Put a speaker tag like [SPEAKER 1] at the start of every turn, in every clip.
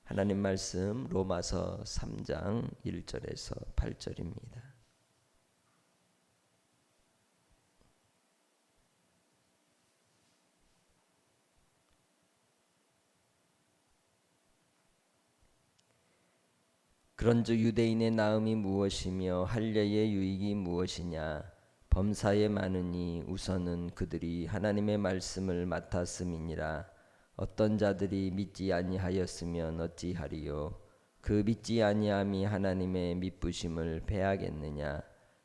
[SPEAKER 1] 하나님 말씀 로마서 3장 1절에서 8절입니다. 그런즉 유대인의 나음이 무엇이며 할례의 유익이 무엇이냐? 범사에 많으니 우선은 그들이 하나님의 말씀을 맡았음이니라. 어떤 자들이 믿지 아니하였으면 어찌하리요? 그 믿지 아니함이 하나님의 미쁘심을 패하겠느냐?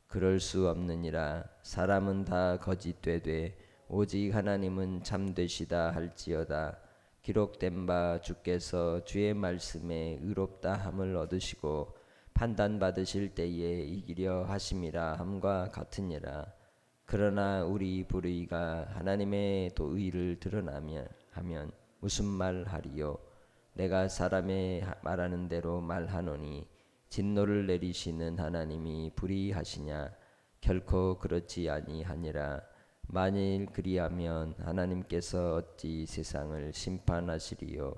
[SPEAKER 1] 그럴 수 없느니라. 사람은 다 거짓되되 오직 하나님은 참되시다 할지어다. 기록된 바 주께서 주의 말씀에 의롭다함을 얻으시고 판단받으실 때에 이기려 하심이라 함과 같으니라. 그러나 우리 불의가 하나님의 도의를 드러나면 하면 무슨 말하리요? 내가 사람의 말하는 대로 말하노니 진노를 내리시는 하나님이 불의하시냐? 결코 그렇지 아니하니라. 만일 그리하면 하나님께서 어찌 세상을 심판하시리요?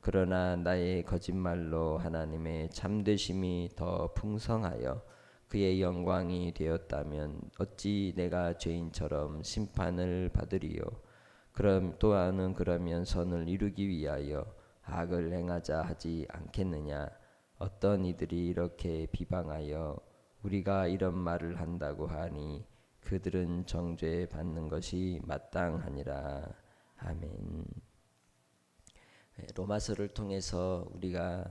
[SPEAKER 1] 그러나 나의 거짓말로 하나님의 참되심이 더 풍성하여 그의 영광이 되었다면 어찌 내가 죄인처럼 심판을 받으리요? 그럼 또한은 그러면 선을 이루기 위하여 악을 행하자 하지 않겠느냐? 어떤 이들이 이렇게 비방하여 우리가 이런 말을 한다고 하니 그들은 정죄 받는 것이 마땅하니라. 아멘. 로마서를 통해서 우리가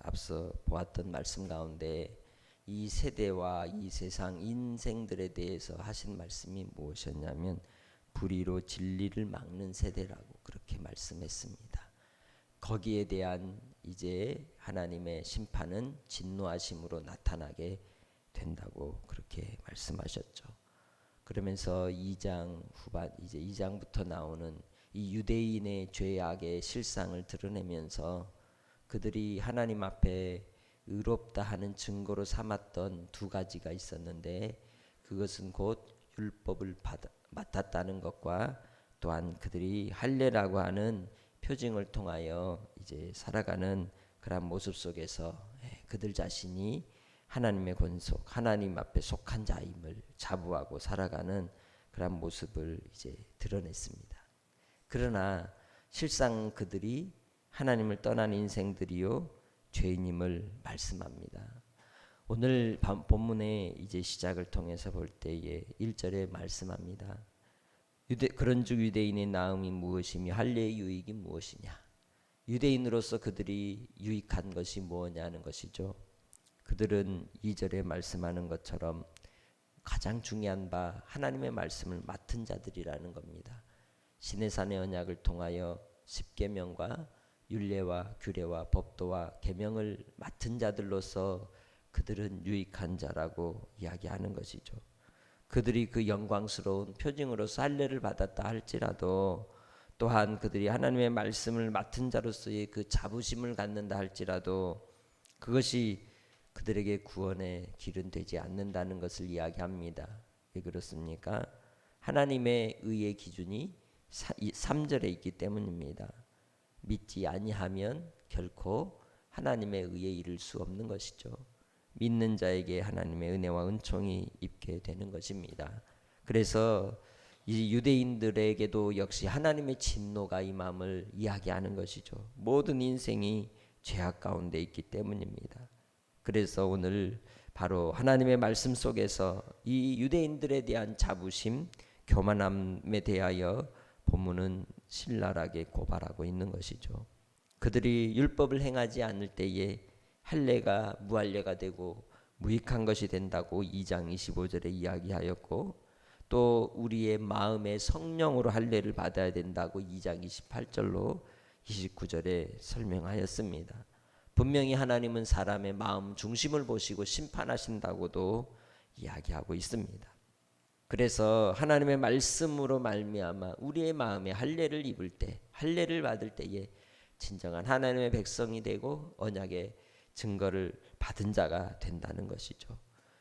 [SPEAKER 1] 앞서 보았던 말씀 가운데 이 세대와 이 세상 인생들에 대해서 하신 말씀이 무엇이었냐면 불의로 진리를 막는 세대라고 그렇게 말씀했습니다. 거기에 대한 이제 하나님의 심판은 진노하심으로 나타나게 된다고 그렇게 말씀하셨죠. 그러면서 2장 후반 이제 2장부터 나오는 이 유대인의 죄악의 실상을 드러내면서 그들이 하나님 앞에 의롭다 하는 증거로 삼았던 두 가지가 있었는데 그것은 곧 율법을 맡았다는 것과 또한 그들이 할례라고 하는 표징을 통하여 이제 살아가는 그런 모습 속에서 그들 자신이 하나님의 권속, 하나님 앞에 속한 자임을 자부하고 살아가는 그런 모습을 이제 드러냈습니다. 그러나 실상 그들이 하나님을 떠난 인생들이요 죄인임을 말씀합니다. 오늘 본문의 이제 시작을 통해서 볼 때에 1절에 말씀합니다. 그런즉 유대인의 나음이 무엇이며 할례의 유익이 무엇이냐? 유대인으로서 그들이 유익한 것이 뭐냐는 것이죠. 그들은 2절에 말씀하는 것처럼 가장 중요한 바 하나님의 말씀을 맡은 자들이라는 겁니다. 시내산의 언약을 통하여 십계명과 율례와 규례와 법도와 계명을 맡은 자들로서 그들은 유익한 자라고 이야기하는 것이죠. 그들이 그 영광스러운 표징으로서 할례를 받았다 할지라도 또한 그들이 하나님의 말씀을 맡은 자로서의 그 자부심을 갖는다 할지라도 그것이 그들에게 구원의 길은 되지 않는다는 것을 이야기합니다. 왜 그렇습니까? 하나님의 의의 기준이 3절에 있기 때문입니다. 믿지 아니하면 결코 하나님의 의에 이를 수 없는 것이죠. 믿는 자에게 하나님의 은혜와 은총이 입게 되는 것입니다. 그래서 이 유대인들에게도 역시 하나님의 진노가 임함을 이야기하는 것이죠. 모든 인생이 죄악 가운데 있기 때문입니다. 그래서 오늘 바로 하나님의 말씀 속에서 이 유대인들에 대한 자부심, 교만함에 대하여 본문은 신랄하게 고발하고 있는 것이죠. 그들이 율법을 행하지 않을 때에 할례가 무할례가 되고 무익한 것이 된다고 2장 25절에 이야기하였고 또 우리의 마음의 성령으로 할례를 받아야 된다고 2장 28절로 29절에 설명하였습니다. 분명히 하나님은 사람의 마음 중심을 보시고 심판하신다고도 이야기하고 있습니다. 그래서 하나님의 말씀으로 말미암아 우리의 마음에 할례를 입을 때, 할례를 받을 때에 진정한 하나님의 백성이 되고 언약의 증거를 받은 자가 된다는 것이죠.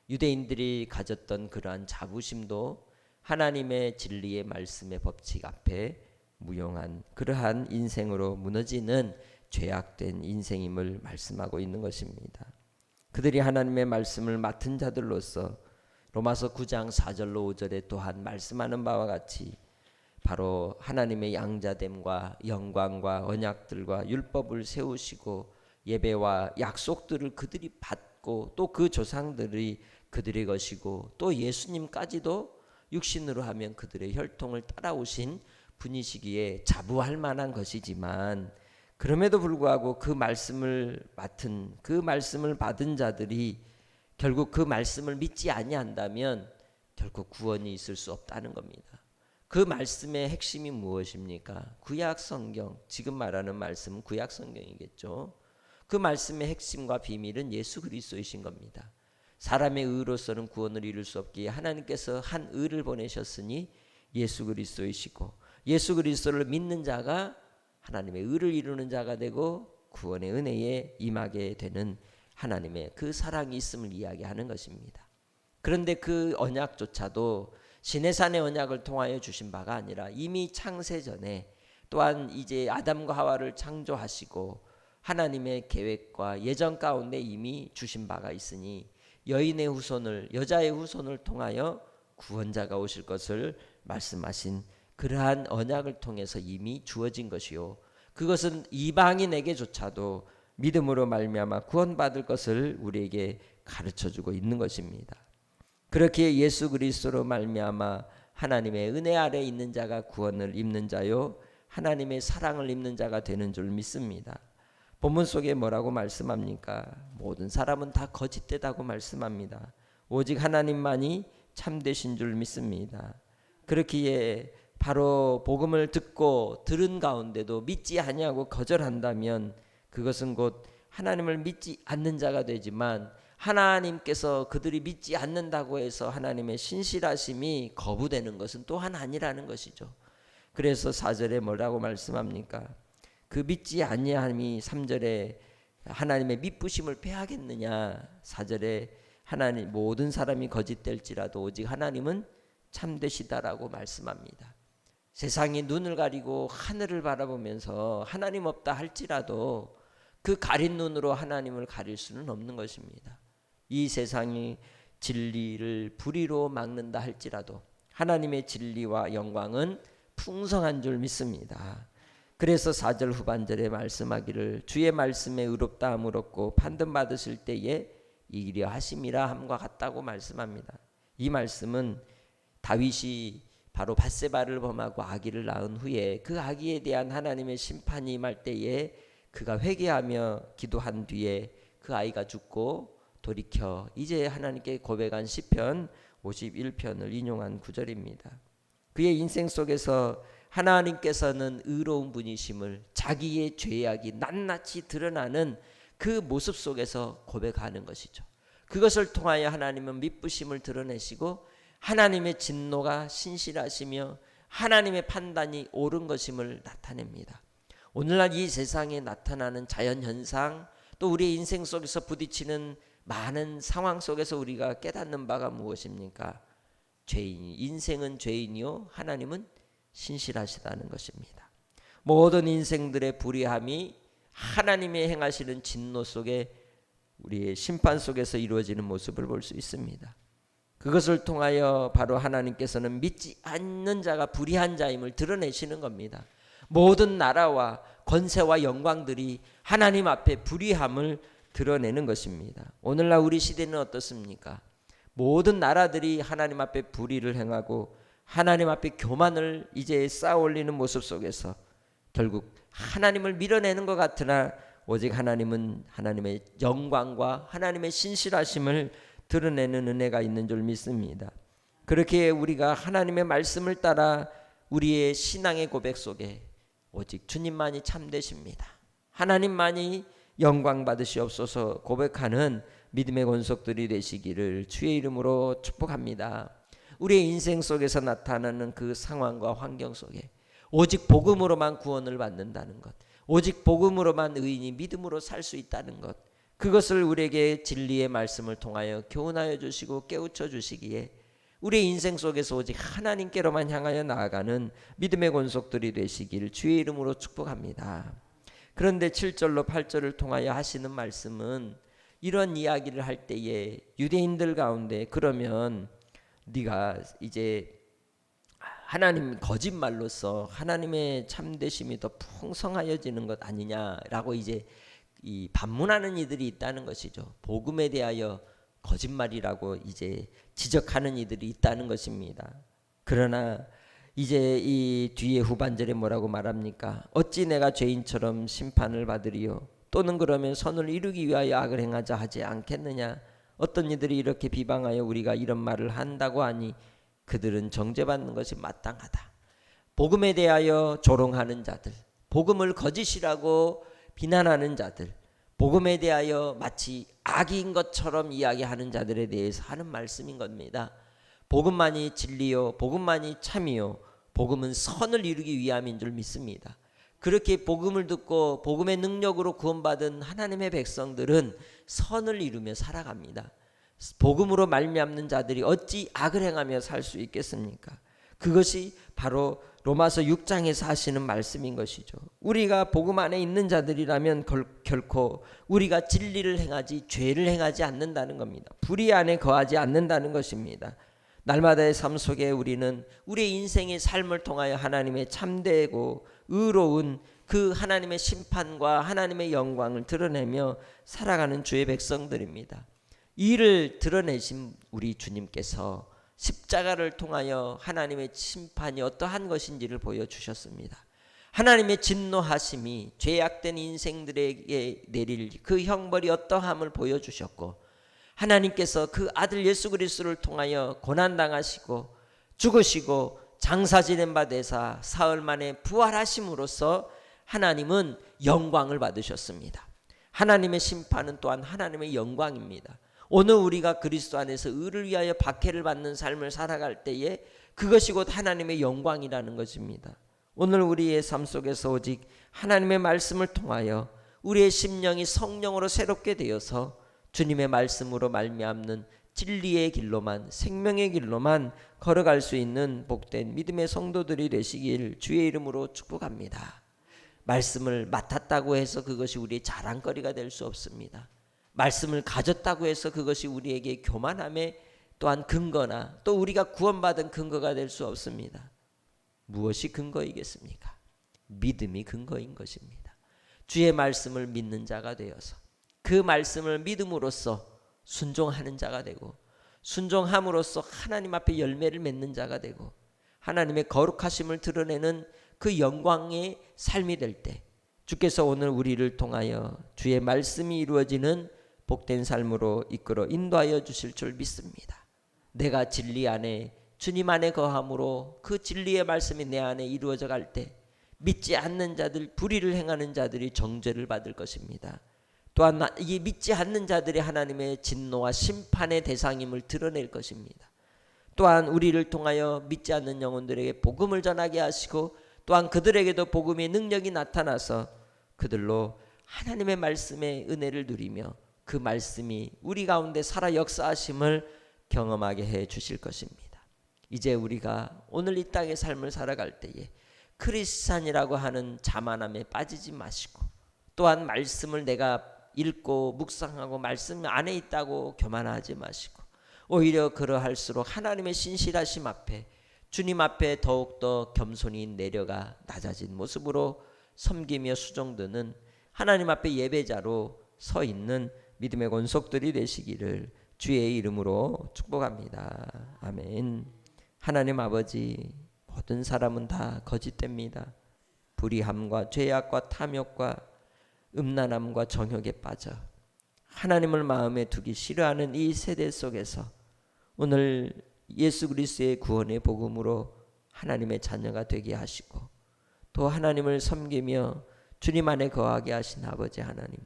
[SPEAKER 1] 유대인들이 가졌던 그러한 자부심도 하나님의 진리의 말씀의 법칙 앞에 무용한 그러한 인생으로 무너지는 죄악된 인생임을 말씀하고 있는 것입니다. 그들이 하나님의 말씀을 맡은 자들로서 로마서 9장 4절로 5절에 또한 말씀하는 바와 같이 바로 하나님의 양자됨과 영광과 언약들과 율법을 세우시고 예배와 약속들을 그들이 받고 또 그 조상들이 그들의 것이고 또 예수님까지도 육신으로 하면 그들의 혈통을 따라오신 분이시기에 자부할 만한 것이지만 그럼에도 불구하고 그 말씀을 맡은 그 말씀을 받은 자들이 결국 그 말씀을 믿지 아니한다면 결국 구원이 있을 수 없다는 겁니다. 그 말씀의 핵심이 무엇입니까? 구약 성경, 지금 말하는 말씀은 구약 성경이겠죠. 그 말씀의 핵심과 비밀은 예수 그리스도이신 겁니다. 사람의 의로서는 구원을 이룰 수 없기에 하나님께서 한 의를 보내셨으니 예수 그리스도이시고 예수 그리스도를 믿는 자가 하나님의 의를 이루는 자가 되고 구원의 은혜에 임하게 되는 하나님의 그 사랑이 있음을 이야기하는 것입니다. 그런데 그 언약조차도 시내산의 언약을 통하여 주신 바가 아니라 이미 창세 전에 또한 이제 아담과 하와를 창조하시고 하나님의 계획과 예정 가운데 이미 주신 바가 있으니 여인의 후손을 여자의 후손을 통하여 구원자가 오실 것을 말씀하신 그러한 언약을 통해서 이미 주어진 것이요 그것은 이방인에게조차도 믿음으로 말미암아 구원받을 것을 우리에게 가르쳐주고 있는 것입니다. 그렇게 예수 그리스도로 말미암아 하나님의 은혜 아래 있는 자가 구원을 입는 자요 하나님의 사랑을 입는 자가 되는 줄 믿습니다. 본문 속에 뭐라고 말씀합니까? 모든 사람은 다 거짓되다고 말씀합니다. 오직 하나님만이 참되신 줄 믿습니다. 그렇기에 바로 복음을 듣고 들은 가운데도 믿지 아니하고 거절한다면 그것은 곧 하나님을 믿지 않는 자가 되지만 하나님께서 그들이 믿지 않는다고 해서 하나님의 신실하심이 거부되는 것은 또한 아니라는 것이죠. 그래서 4절에 뭐라고 말씀합니까? 그 믿지 아니함이 3절에 하나님의 미쁘심을 패하겠느냐 4절에 하나님 모든 사람이 거짓될지라도 오직 하나님은 참되시다라고 말씀합니다. 세상이 눈을 가리고 하늘을 바라보면서 하나님 없다 할지라도 그 가린 눈으로 하나님을 가릴 수는 없는 것입니다. 이 세상이 진리를 불의로 막는다 할지라도 하나님의 진리와 영광은 풍성한 줄 믿습니다. 그래서 4절 후반절에 말씀하기를 주의 말씀에 의롭다함을 얻고 판단 받으실 때에 이기려 하심이라 함과 같다고 말씀합니다. 이 말씀은 다윗이 바로 밧세바를 범하고 아기를 낳은 후에 그 아기에 대한 하나님의 심판이 임할 때에 그가 회개하며 기도한 뒤에 그 아이가 죽고 돌이켜 이제 하나님께 고백한 시편 51편을 인용한 구절입니다. 그의 인생 속에서 하나님께서는 의로운 분이심을 자기의 죄악이 낱낱이 드러나는 그 모습 속에서 고백하는 것이죠. 그것을 통하여 하나님은 미쁘심을 드러내시고 하나님의 진노가 신실하시며 하나님의 판단이 옳은 것임을 나타냅니다. 오늘날 이 세상에 나타나는 자연현상 또 우리의 인생 속에서 부딪히는 많은 상황 속에서 우리가 깨닫는 바가 무엇입니까? 인생은 죄인이요 하나님은 신실하시다는 것입니다. 모든 인생들의 불의함이 하나님의 행하시는 진노 속에 우리의 심판 속에서 이루어지는 모습을 볼 수 있습니다. 그것을 통하여 바로 하나님께서는 믿지 않는 자가 불의한 자임을 드러내시는 겁니다. 모든 나라와 권세와 영광들이 하나님 앞에 불의함을 드러내는 것입니다. 오늘날 우리 시대는 어떻습니까? 모든 나라들이 하나님 앞에 불의를 행하고 하나님 앞에 교만을 이제 쌓아 올리는 모습 속에서 결국 하나님을 밀어내는 것 같으나 오직 하나님은 하나님의 영광과 하나님의 신실하심을 드러내는 은혜가 있는 줄 믿습니다. 그렇게 우리가 하나님의 말씀을 따라 우리의 신앙의 고백 속에 오직 주님만이 참되십니다. 하나님만이 영광 받으시옵소서 고백하는 믿음의 권속들이 되시기를 주의 이름으로 축복합니다. 우리의 인생 속에서 나타나는 그 상황과 환경 속에 오직 복음으로만 구원을 받는다는 것, 오직 복음으로만 의인이 믿음으로 살 수 있다는 것, 그것을 우리에게 진리의 말씀을 통하여 교훈하여 주시고 깨우쳐 주시기에 우리의 인생 속에서 오직 하나님께로만 향하여 나아가는 믿음의 권속들이 되시기를 주의 이름으로 축복합니다. 그런데 7절로 8절을 통하여 하시는 말씀은 이런 이야기를 할 때에 유대인들 가운데 그러면 네가 이제 하나님 거짓말로서 하나님의 참되심이 더 풍성하여지는 것 아니냐라고 이제 이 반문하는 이들이 있다는 것이죠. 복음에 대하여 거짓말이라고 이제 지적하는 이들이 있다는 것입니다. 그러나 이제 이 뒤에 후반절에 뭐라고 말합니까? 어찌 내가 죄인처럼 심판을 받으리요? 또는 그러면 선을 이루기 위하여 악을 행하자 하지 않겠느냐? 어떤 이들이 이렇게 비방하여 우리가 이런 말을 한다고 하니 그들은 정죄받는 것이 마땅하다. 복음에 대하여 조롱하는 자들, 복음을 거짓이라고 비난하는 자들, 복음에 대하여 마치 악인 것처럼 이야기하는 자들에 대해서 하는 말씀인 겁니다. 복음만이 진리요, 복음만이 참이요, 복음은 선을 이루기 위함인 줄 믿습니다. 그렇게 복음을 듣고 복음의 능력으로 구원받은 하나님의 백성들은 선을 이루며 살아갑니다. 복음으로 말미암는 자들이 어찌 악을 행하며 살 수 있겠습니까? 그것이 바로 로마서 6장에서 하시는 말씀인 것이죠. 우리가 복음 안에 있는 자들이라면 결코 우리가 진리를 행하지 죄를 행하지 않는다는 겁니다. 불의 안에 거하지 않는다는 것입니다. 날마다의 삶 속에 우리는 우리의 인생의 삶을 통하여 하나님의 참되고 의로운 그 하나님의 심판과 하나님의 영광을 드러내며 살아가는 주의 백성들입니다. 이를 드러내신 우리 주님께서 십자가를 통하여 하나님의 심판이 어떠한 것인지를 보여주셨습니다. 하나님의 진노하심이 죄악된 인생들에게 내릴 그 형벌이 어떠함을 보여주셨고, 하나님께서 그 아들 예수 그리스도를 통하여 고난당하시고 죽으시고 장사 지낸 바 되사 사흘 만에 부활하심으로써 하나님은 영광을 받으셨습니다. 하나님의 심판은 또한 하나님의 영광입니다. 오늘 우리가 그리스도 안에서 의를 위하여 박해를 받는 삶을 살아갈 때에 그것이 곧 하나님의 영광이라는 것입니다. 오늘 우리의 삶 속에서 오직 하나님의 말씀을 통하여 우리의 심령이 성령으로 새롭게 되어서 주님의 말씀으로 말미암는 진리의 길로만, 생명의 길로만 걸어갈 수 있는 복된 믿음의 성도들이 되시길 주의 이름으로 축복합니다. 말씀을 맡았다고 해서 그것이 우리의 자랑거리가 될 수 없습니다. 말씀을 가졌다고 해서 그것이 우리에게 교만함의 또한 근거나 또 우리가 구원받은 근거가 될 수 없습니다. 무엇이 근거이겠습니까? 믿음이 근거인 것입니다. 주의 말씀을 믿는 자가 되어서 그 말씀을 믿음으로써 순종하는 자가 되고, 순종함으로써 하나님 앞에 열매를 맺는 자가 되고, 하나님의 거룩하심을 드러내는 그 영광의 삶이 될 때 주께서 오늘 우리를 통하여 주의 말씀이 이루어지는 복된 삶으로 이끌어 인도하여 주실 줄 믿습니다. 내가 진리 안에 주님 안에 거함으로 그 진리의 말씀이 내 안에 이루어져 갈 때 믿지 않는 자들, 불의를 행하는 자들이 정죄를 받을 것입니다. 또한 이 믿지 않는 자들이 하나님의 진노와 심판의 대상임을 드러낼 것입니다. 또한 우리를 통하여 믿지 않는 영혼들에게 복음을 전하게 하시고, 또한 그들에게도 복음의 능력이 나타나서 그들로 하나님의 말씀의 은혜를 누리며 그 말씀이 우리 가운데 살아 역사하심을 경험하게 해 주실 것입니다. 이제 우리가 오늘 이 땅의 삶을 살아갈 때에 크리스찬이라고 하는 자만함에 빠지지 마시고, 또한 말씀을 내가 읽고 묵상하고 말씀 안에 있다고 교만하지 마시고, 오히려 그러할수록 하나님의 신실하심 앞에, 주님 앞에 더욱더 겸손히 내려가 낮아진 모습으로 섬기며 수종드는 하나님 앞에 예배자로 서 있는 믿음의 권속들이 되시기를 주의 이름으로 축복합니다. 아멘. 하나님 아버지, 모든 사람은 다 거짓됩니다. 불의함과 죄악과 탐욕과 음란함과 정욕에 빠져 하나님을 마음에 두기 싫어하는 이 세대 속에서 오늘 예수 그리스도의 구원의 복음으로 하나님의 자녀가 되게 하시고, 또 하나님을 섬기며 주님 안에 거하게 하신 아버지 하나님,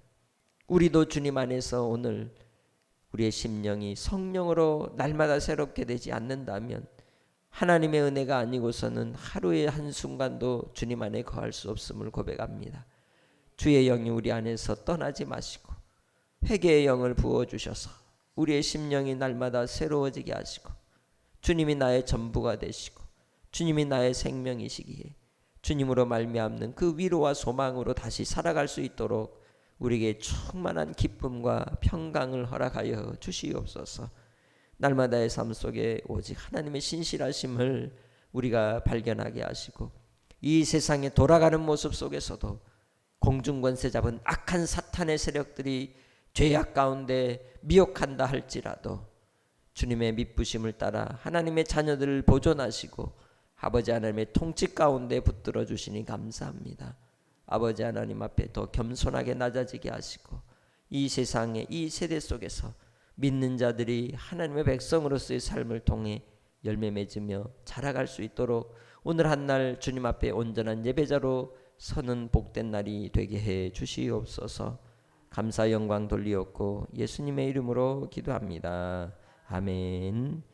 [SPEAKER 1] 우리도 주님 안에서 오늘 우리의 심령이 성령으로 날마다 새롭게 되지 않는다면 하나님의 은혜가 아니고서는 하루의 한순간도 주님 안에 거할 수 없음을 고백합니다. 주의 영이 우리 안에서 떠나지 마시고 회개의 영을 부어주셔서 우리의 심령이 날마다 새로워지게 하시고, 주님이 나의 전부가 되시고 주님이 나의 생명이시기에 주님으로 말미암는 그 위로와 소망으로 다시 살아갈 수 있도록 우리에게 충만한 기쁨과 평강을 허락하여 주시옵소서. 날마다의 삶 속에 오직 하나님의 신실하심을 우리가 발견하게 하시고 이 세상에 돌아가는 모습 속에서도 공중권세 잡은 악한 사탄의 세력들이 죄악 가운데 미혹한다 할지라도 주님의 미쁘심을 따라 하나님의 자녀들을 보존하시고 아버지 하나님의 통치 가운데 붙들어 주시니 감사합니다. 아버지 하나님 앞에 더 겸손하게 낮아지게 하시고 이 세상에 이 세대 속에서 믿는 자들이 하나님의 백성으로서의 삶을 통해 열매 맺으며 자라갈 수 있도록 오늘 한 날 주님 앞에 온전한 예배자로 서는 복된 날이 되게 해 주시옵소서. 감사 영광 돌리옵고 예수님의 이름으로 기도합니다. 아멘.